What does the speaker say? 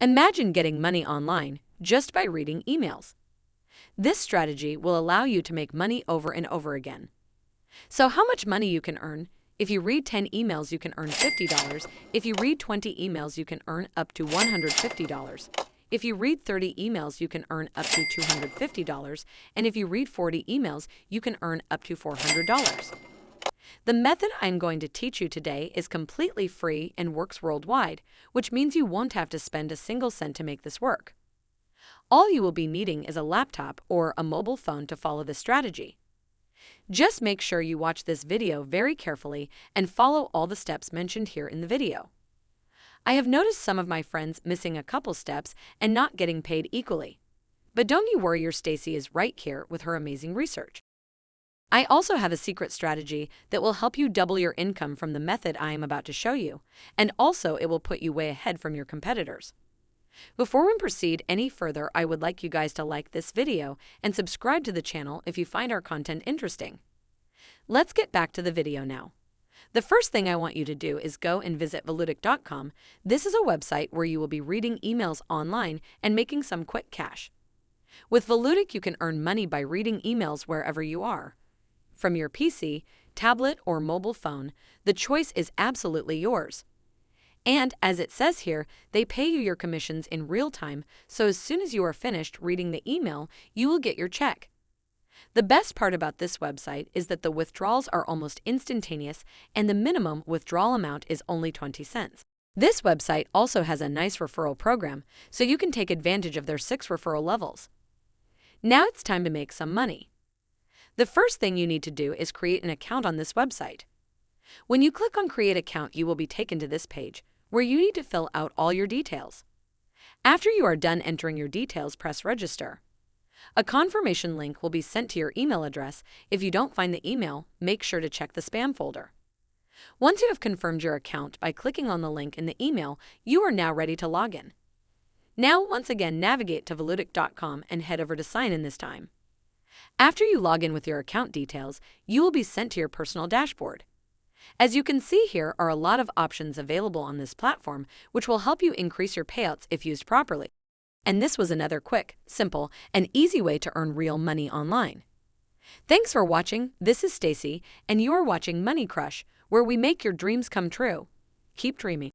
Imagine getting money online just by reading emails. This strategy will allow you to make money over and over again. So how much money you can earn? If you read 10 emails, you can earn $50. If you read 20 emails, you can earn up to $150. If you read 30 emails, you can earn up to $250. And if you read 40 emails, you can earn up to $400. The method I'm going to teach you today is completely free and works worldwide, which means you won't have to spend a single cent to make this work. All you will be needing is a laptop or a mobile phone to follow this strategy. Just make sure you watch this video very carefully and follow all the steps mentioned here in the video. I have noticed some of my friends missing a couple steps and not getting paid equally. But don't you worry, your Stacy is right here with her amazing research. I also have a secret strategy that will help you double your income from the method I am about to show you, and also it will put you way ahead from your competitors. Before we proceed any further, I would like you guys to like this video and subscribe to the channel if you find our content interesting. Let's get back to the video now. The first thing I want you to do is go and visit Volutic.com. This is a website where you will be reading emails online and making some quick cash. With Volutic, you can earn money by reading emails wherever you are. From your PC, tablet, or mobile phone, the choice is absolutely yours. And as it says here, they pay you your commissions in real time, so as soon as you are finished reading the email, you will get your check. The best part about this website is that the withdrawals are almost instantaneous and the minimum withdrawal amount is only 20 cents. This website also has a nice referral program, so you can take advantage of their 6 referral levels. Now it's time to make some money. The first thing you need to do is create an account on this website. When you click on Create Account, you will be taken to this page, where you need to fill out all your details. After you are done entering your details, press Register. A confirmation link will be sent to your email address. If you don't find the email, make sure to check the spam folder. Once you have confirmed your account by clicking on the link in the email, you are now ready to log in. Now, once again, navigate to Volutic.com and head over to Sign In this time. After you log in with your account details, you will be sent to your personal dashboard. As you can see, here are a lot of options available on this platform, which will help you increase your payouts if used properly. And this was another quick, simple, and easy way to earn real money online. Thanks for watching. This is Stacy, and you are watching Money Crush, where we make your dreams come true. Keep dreaming.